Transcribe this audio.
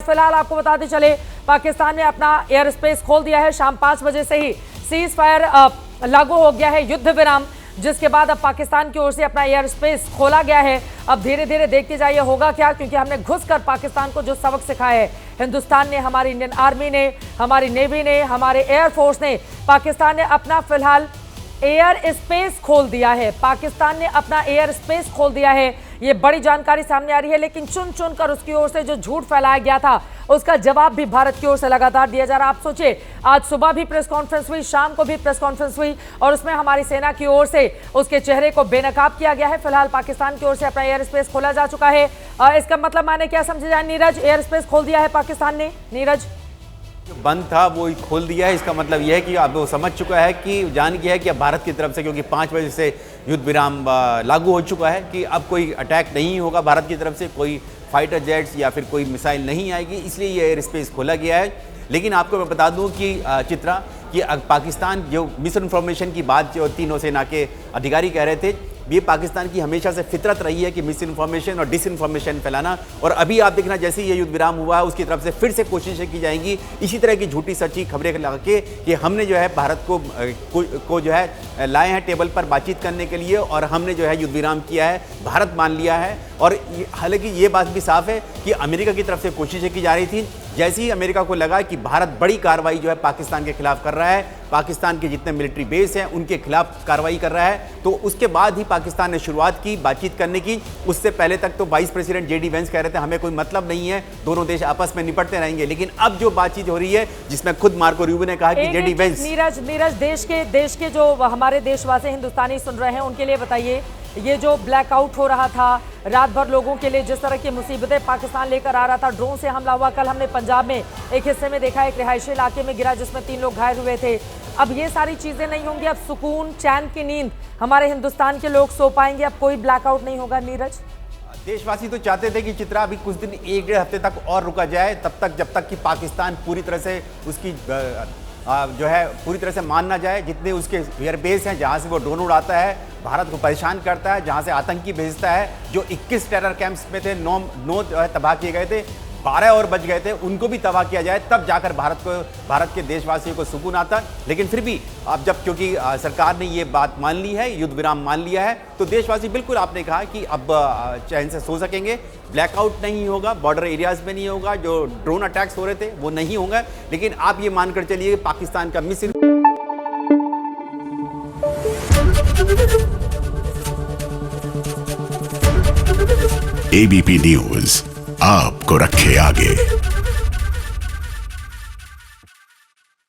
फिलहाल आपको बताते चले, पाकिस्तान ने अपना एयर स्पेस खोल दिया है। शाम 5 बजे से ही सीज फायर लागू हो गया है, युद्ध विराम, जिसके बाद अब पाकिस्तान की ओर से अपना एयर स्पेस खोला गया है। अब धीरे धीरे देखते जाइए होगा क्या, क्योंकि हमने घुसकर पाकिस्तान को जो सबक सिखाया है हिंदुस्तान ने, हमारी इंडियन आर्मी ने, हमारी नेवी ने, हमारे एयरफोर्स ने, पाकिस्तान ने अपना फिलहाल एयर स्पेस खोल दिया है। पाकिस्तान ने अपना एयर स्पेस खोल दिया है, ये बड़ी जानकारी सामने आ रही है। लेकिन चुन चुन कर उसकी ओर से जो झूठ फैलाया गया था उसका जवाब भी भारत की ओर से लगातार दिया जा रहा है। आप सोचिए, आज सुबह भी प्रेस कॉन्फ्रेंस हुई, शाम को भी प्रेस कॉन्फ्रेंस हुई और उसमें हमारी सेना की ओर से उसके चेहरे को बेनकाब किया गया है। फिलहाल पाकिस्तान की ओर से अपना एयर स्पेस खोला जा चुका है। इसका मतलब माने क्या समझे जाए नीरज, एयर स्पेस खोल दिया है पाकिस्तान ने? नीरज, जो बंद था वो खोल दिया है, इसका मतलब यह है कि अब वो समझ चुका है कि जान गया है कि अब भारत की तरफ से, क्योंकि 5 बजे से युद्ध विराम लागू हो चुका है, कि अब कोई अटैक नहीं होगा भारत की तरफ से, कोई फाइटर जेट्स या फिर कोई मिसाइल नहीं आएगी, इसलिए ये एयर स्पेस खोला गया है। लेकिन आपको मैं बता दूं कि चित्रा, कि पाकिस्तान जो मिस इन्फॉर्मेशन की बात जो तीनों सेना के अधिकारी कह रहे थे, ये पाकिस्तान की हमेशा से फितरत रही है कि मिस इन्फॉर्मेशन और डिसइन्फॉर्मेशन फैलाना। और अभी आप देखना, जैसे ये युद्ध विराम हुआ है उसकी तरफ से फिर से कोशिशें की जाएंगी इसी तरह की झूठी सच्ची खबरें लगा के, कि हमने जो है भारत को जो है लाए हैं टेबल पर बातचीत करने के लिए और हमने जो है युद्ध विराम किया है, भारत मान लिया है। और हालांकि ये बात भी साफ है कि अमेरिका की तरफ से कोशिशें की जा रही थी। जैसे ही अमेरिका को लगा कि भारत बड़ी कार्रवाई जो है पाकिस्तान के खिलाफ कर रहा है, पाकिस्तान के जितने मिलिट्री बेस हैं उनके खिलाफ कार्रवाई कर रहा है, तो उसके बाद ही पाकिस्तान ने शुरुआत की बातचीत करने की। उससे पहले तक तो वाइस प्रेसिडेंट जेडी वेंस कह रहे थे हमें कोई मतलब नहीं है, दोनों देश आपस में निपटते रहेंगे। लेकिन अब जो बातचीत हो रही है, जिसमें खुद मार्को रूबियो ने कहा कि जेडी वेंस, नीरज देश के जो हमारे देशवासी हिंदुस्तानी सुन रहे हैं उनके लिए बताइए, ये जो ब्लैकआउट हो रहा था रात भर लोगों के लिए, जिस तरह की मुसीबतें पाकिस्तान लेकर आ रहा था, ड्रोन से हमला हुआ, कल हमने पंजाब में एक हिस्से में देखा, एक रिहायशी इलाके में गिरा जिसमें 3 लोग घायल हुए थे। अब ये सारी चीजें नहीं होंगी, अब सुकून चैन की नींद हमारे हिंदुस्तान के लोग सो पाएंगे, अब कोई ब्लैकआउट नहीं होगा। नीरज, देशवासी तो चाहते थे कि चित्रा अभी कुछ दिन 1-1.5 हफ्ते तक और रुका जाए, तब तक जब तक कि पाकिस्तान पूरी तरह से उसकी जो है पूरी तरह से मान ना जाए। जितने उसके एयरबेस हैं जहां से वो ड्रोन उड़ाता है, भारत को परेशान करता है, जहां से आतंकी भेजता है, जो 21 टेरर कैंप्स में थे, 9 जो है तबाह किए गए थे, 12 और बच गए थे, उनको भी तबाह किया जाए, तब जाकर भारत के देशवासियों को सुकून आता। लेकिन फिर भी अब जब क्योंकि सरकार ने ये बात मान ली है, युद्ध विराम मान लिया है, तो देशवासी बिल्कुल आपने कहा कि अब चैन से सो सकेंगे। ब्लैकआउट नहीं होगा, बॉर्डर एरियाज में नहीं होगा, जो ड्रोन अटैक्स हो रहे थे वो नहीं होंगे। लेकिन आप ये मानकर चलिए कि पाकिस्तान का मिस एबीपी न्यूज आपको रखे आगे।